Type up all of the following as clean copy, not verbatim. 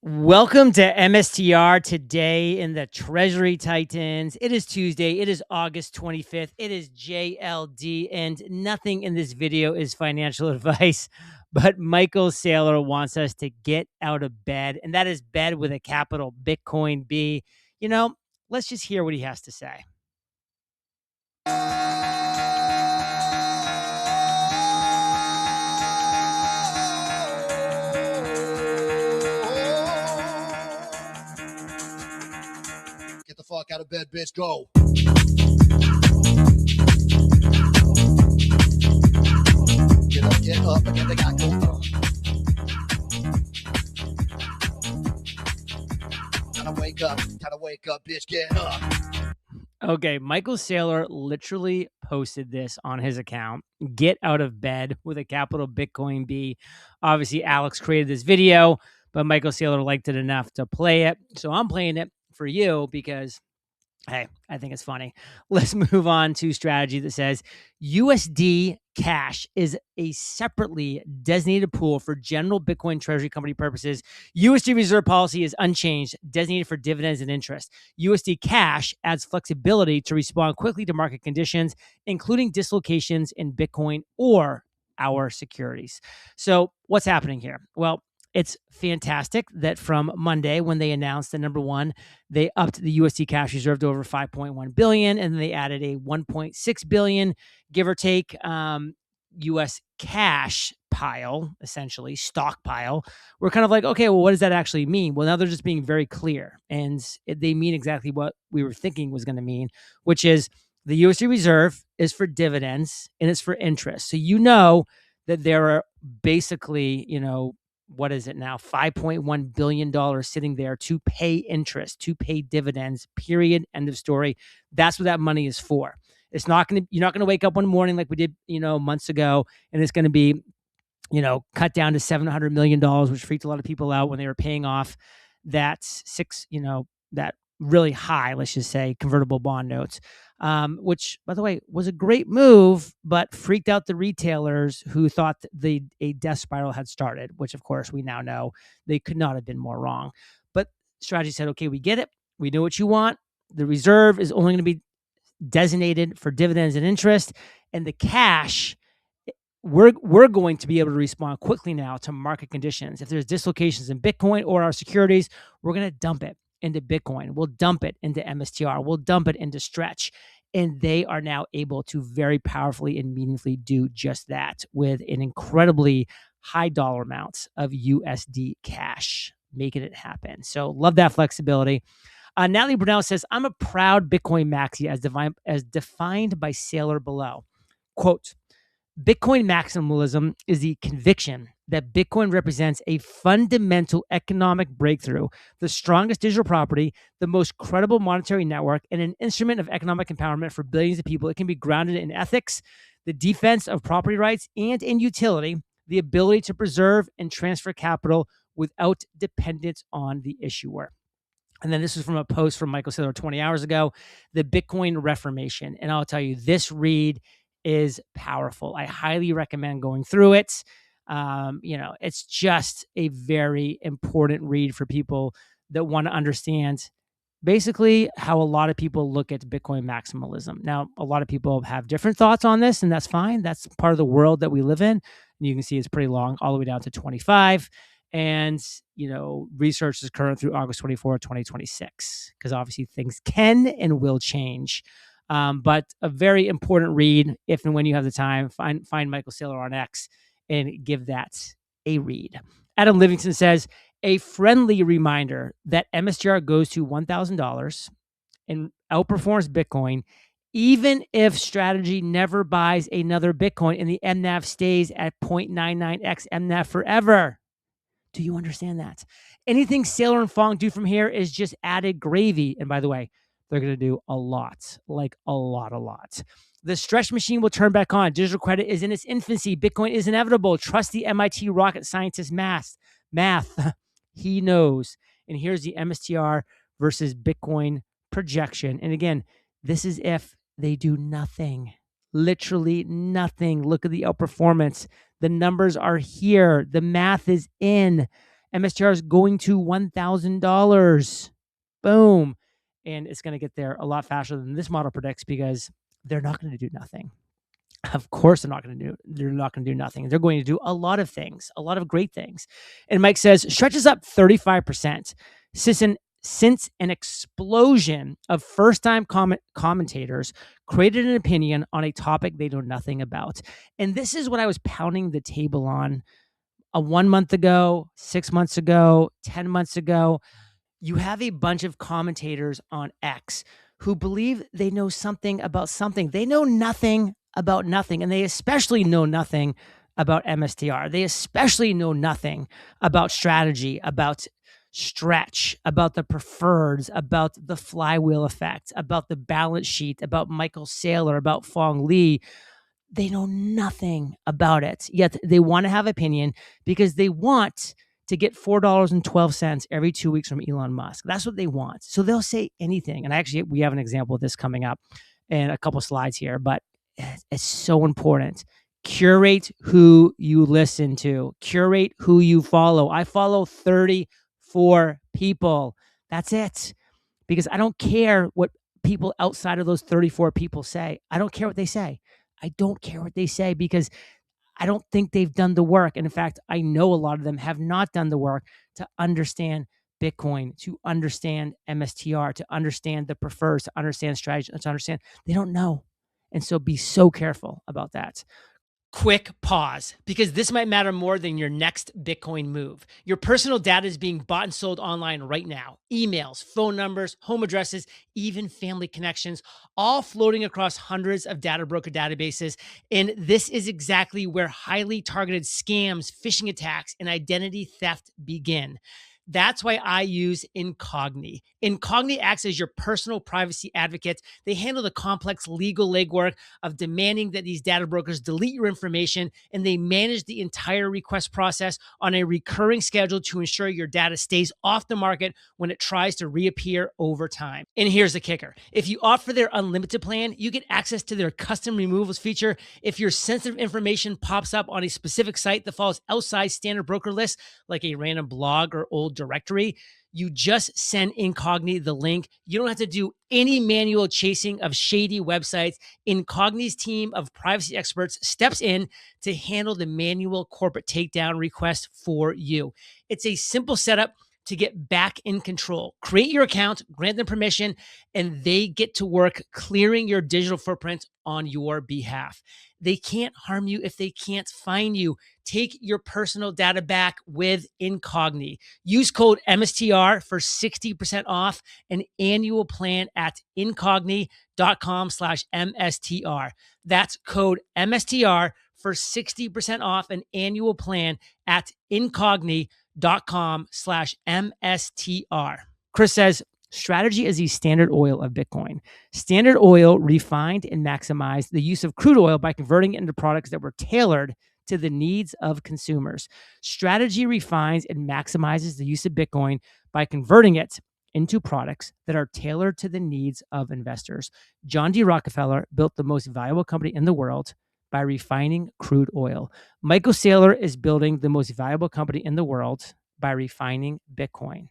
Welcome to MSTR today in the Treasury Titans. It is Tuesday. It is August 25th. It is JLD, and nothing in this video is financial advice, but Michael Saylor wants us to get out of bed, and that is bed with a capital Bitcoin B. Let's just hear what he has to say. Get the fuck out of bed, bitch. Go. Get up, and get the guy go. Gotta wake up, bitch. Get up. Okay, Michael Saylor literally posted this on his account. Get out of bed with a capital Bitcoin B. Obviously, Alex created this video, but Michael Saylor liked it enough to play it. So I'm playing it for you because, hey, I think it's funny. Let's move on to strategy that says USD cash is a separately designated pool for general Bitcoin Treasury company purposes. USD reserve policy is unchanged, designated for dividends and interest. USD cash adds flexibility to respond quickly to market conditions, including dislocations in Bitcoin or our securities. So what's happening here? Well, it's fantastic that from Monday, when they announced that, number one, they upped the USD cash reserve to over 5.1 billion, and then they added a 1.6 billion, give or take, US cash pile, essentially stockpile. We're kind of like, okay, well, what does that actually mean? Well, now they're just being very clear, and they mean exactly what we were thinking was going to mean, which is the USD reserve is for dividends and it's for interest. So you know that there are basically, what is it now? $5.1 billion sitting there to pay interest, to pay dividends, period. End of story. That's what that money is for. It's not going to, you're not going to wake up one morning like we did, months ago, and it's going to be, cut down to $700 million, which freaked a lot of people out when they were paying off that that really high, let's just say, convertible bond notes, which, by the way, was a great move, but freaked out the retailers who thought that a death spiral had started, which, of course, we now know they could not have been more wrong. But strategy said, okay, we get it. We know what you want. The reserve is only going to be designated for dividends and interest, and the cash, we're going to be able to respond quickly now to market conditions. If there's dislocations in Bitcoin or our securities, we're going to dump it into Bitcoin. We'll dump it into MSTR. We'll dump it into Stretch. And they are now able to very powerfully and meaningfully do just that with an incredibly high dollar amounts of USD cash, making it happen. So love that flexibility. Natalie Brunel says, I'm a proud Bitcoin maxi as defined by Saylor below. Quote, Bitcoin maximalism is the conviction that Bitcoin represents a fundamental economic breakthrough, the strongest digital property, the most credible monetary network, and an instrument of economic empowerment for billions of people. It can be grounded in ethics, the defense of property rights, and in utility, the ability to preserve and transfer capital without dependence on the issuer. And then this is from a post from Michael Saylor 20 hours ago, the Bitcoin Reformation. And I'll tell you, this read is powerful. I highly recommend going through it. It's just a very important read for people that want to understand basically how a lot of people look at Bitcoin maximalism. Now, a lot of people have different thoughts on this, and that's fine. That's part of the world that we live in. And you can see it's pretty long, all the way down to 25. And, research is current through August 24, 2026, because obviously things can and will change. But a very important read. If and when you have the time, find Michael Saylor on X and give that a read. Adam Livingston says, a friendly reminder that MSTR goes to $1,000 and outperforms Bitcoin, even if strategy never buys another Bitcoin and the MNAV stays at 0.99x MNAV forever. Do you understand that? Anything Saylor and Fong do from here is just added gravy. And by the way, they're going to do a lot, like a lot. The stretch machine will turn back on. Digital credit is in its infancy. Bitcoin is inevitable. Trust the MIT rocket scientist math. He knows. And here's the MSTR versus Bitcoin projection. And again, this is if they do nothing. Literally nothing. Look at the outperformance. The numbers are here. The math is in. MSTR is going to $1,000. Boom. And it's going to get there a lot faster than this model predicts because they're not going to do nothing. Of course, they're not going to do nothing. They're going to do a lot of things, a lot of great things. And Mike says, stretches up 35% since an explosion of first-time commentators created an opinion on a topic they know nothing about. And this is what I was pounding the table on 1 month ago, 6 months ago, 10 months ago. You have a bunch of commentators on X who believe they know something about something. They know nothing about nothing, and they especially know nothing about MSTR. They especially know nothing about strategy, about stretch, about the preferreds, about the flywheel effect, about the balance sheet, about Michael Saylor, about Fong Lee. They know nothing about it, yet they want to have opinion because they want to get $4.12 every 2 weeks from Elon Musk. That's what they want. So they'll say anything. And actually, we have an example of this coming up in a couple slides here, but it's so important. Curate who you listen to. Curate who you follow. I follow 34 people. That's it. Because I don't care what people outside of those 34 people say. I don't care what they say. I don't care what they say because I don't think they've done the work. And in fact, I know a lot of them have not done the work to understand Bitcoin, to understand MSTR, to understand the prefers, to understand strategy, to understand. They don't know. And so be so careful about that. Quick pause, because this might matter more than your next Bitcoin move. Your personal data is being bought and sold online right now. Emails, phone numbers, home addresses, even family connections, all floating across hundreds of data broker databases. And this is exactly where highly targeted scams, phishing attacks, and identity theft begin. That's why I use Incogni. Incogni acts as your personal privacy advocate. They handle the complex legal legwork of demanding that these data brokers delete your information, and they manage the entire request process on a recurring schedule to ensure your data stays off the market when it tries to reappear over time. And here's the kicker. If you opt for their unlimited plan, you get access to their custom removals feature. If your sensitive information pops up on a specific site that falls outside standard broker lists, like a random blog or old directory, you just send Incogni the link. You don't have to do any manual chasing of shady websites. Incogni's team of privacy experts steps in to handle the manual corporate takedown request for you. It's a simple setup to get back in control. Create your account, grant them permission, and they get to work clearing your digital footprint on your behalf. They can't harm you if they can't find you. Take your personal data back with Incogni. Use code MSTR for 60% off an annual plan at incogni.com/MSTR. That's code MSTR for 60% off an annual plan at incogni.com/MSTR. Chris says, strategy is the standard oil of Bitcoin. Standard oil refined and maximized the use of crude oil by converting it into products that were tailored to the needs of consumers. Strategy refines and maximizes the use of Bitcoin by converting it into products that are tailored to the needs of investors. John D. Rockefeller built the most valuable company in the world by refining crude oil. Michael Saylor is building the most valuable company in the world by refining Bitcoin.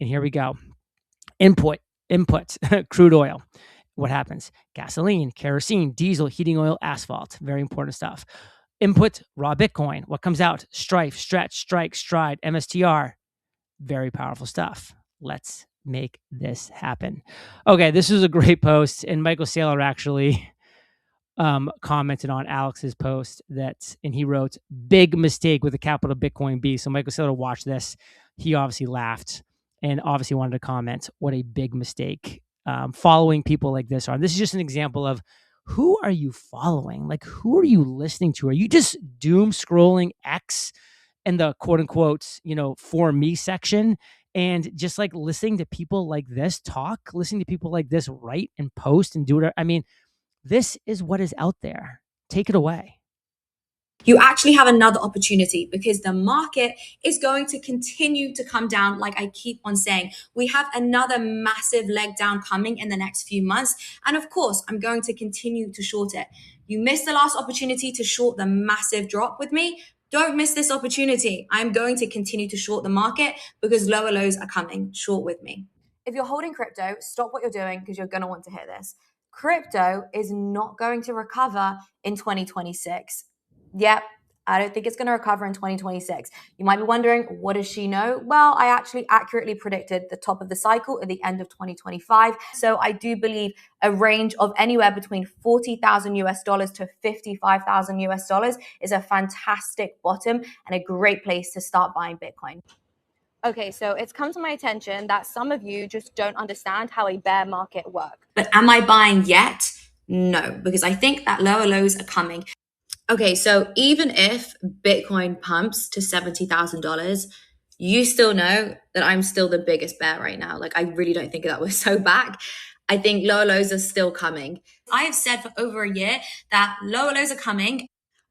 And here we go. Input, crude oil. What happens? Gasoline, kerosene, diesel, heating oil, asphalt. Very important stuff. Input, raw Bitcoin. What comes out? Strife, Stretch, Strike, Stride, MSTR. Very powerful stuff. Let's make this happen. Okay, this was a great post. And Michael Saylor actually commented on Alex's post and he wrote, big mistake with a capital Bitcoin B. So Michael Saylor watched this. He obviously laughed and obviously wanted to comment what a big mistake following people like this are. This is just an example of who are you following? Like, who are you listening to? Are you just doom scrolling X in the quote unquote, for me section and just like listening to people like this talk, listening to people like this write and post and do whatever? I mean, this is what is out there. Take it away. You actually have another opportunity because the market is going to continue to come down. Like I keep on saying, we have another massive leg down coming in the next few months. And of course, I'm going to continue to short it. You missed the last opportunity to short the massive drop with me. Don't miss this opportunity. I'm going to continue to short the market because lower lows are coming. Short with me. If you're holding crypto, stop what you're doing because you're going to want to hear this. Crypto is not going to recover in 2026. Yep, I don't think it's going to recover in 2026. You might be wondering, what does she know? Well, I actually accurately predicted the top of the cycle at the end of 2025. So I do believe a range of anywhere between 40,000 US dollars to 55,000 US dollars is a fantastic bottom and a great place to start buying Bitcoin. Okay, so it's come to my attention that some of you just don't understand how a bear market works. But am I buying yet? No, because I think that lower lows are coming. Okay, so even if Bitcoin pumps to $70,000, you still know that I'm still the biggest bear right now. Like, I really don't think that we're so back. I think lower lows are still coming. I have said for over a year that lower lows are coming.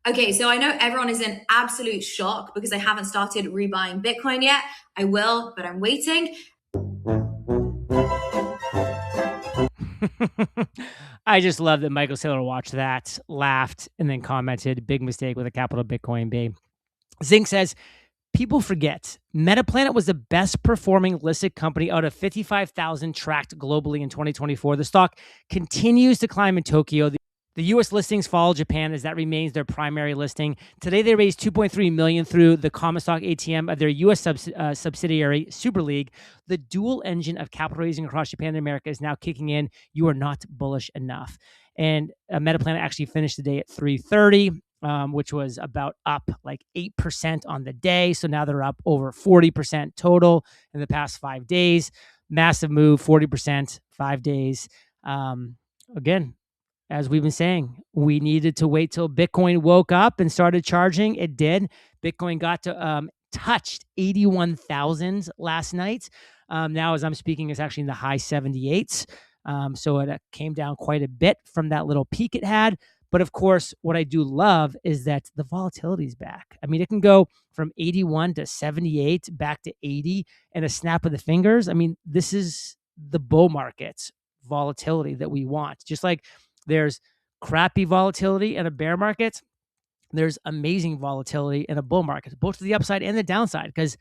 Okay, so I know everyone is in absolute shock because I haven't started rebuying Bitcoin yet. I will, but I'm waiting. I just love that Michael Saylor watched that, laughed, and then commented, big mistake with a capital Bitcoin B. Zink says, people forget Metaplanet was the best performing listed company out of 55,000 tracked globally in 2024. The stock continues to climb in Tokyo. The U.S. listings follow Japan as that remains their primary listing. Today, they raised $2.3 million through the common stock ATM of their U.S. subsidiary, Super League. The dual engine of capital raising across Japan and America is now kicking in. You are not bullish enough. And Metaplanet actually finished the day at 330, which was about up like 8% on the day. So now they're up over 40% total in the past 5 days. Massive move, 40%, 5 days. Again, as we've been saying, we needed to wait till Bitcoin woke up and started charging. It did. Bitcoin got to touched 81,000 last night. Now, as I'm speaking, it's actually in the high 78s. So it came down quite a bit from that little peak it had. But of course, what I do love is that the volatility is back. I mean, it can go from 81 to 78, back to 80 in a snap of the fingers. I mean, this is the bull market volatility that we want. Just like there's crappy volatility in a bear market, there's amazing volatility in a bull market, both to the upside and the downside, because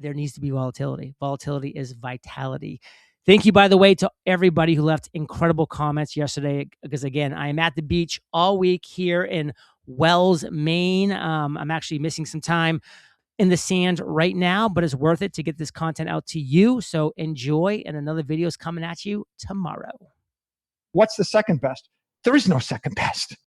there needs to be volatility. Volatility is vitality. Thank you, by the way, to everybody who left incredible comments yesterday, because again, I am at the beach all week here in Wells, Maine. I'm actually missing some time in the sand right now, but it's worth it to get this content out to you. So enjoy, and another video is coming at you tomorrow. What's the second best? There is no second best.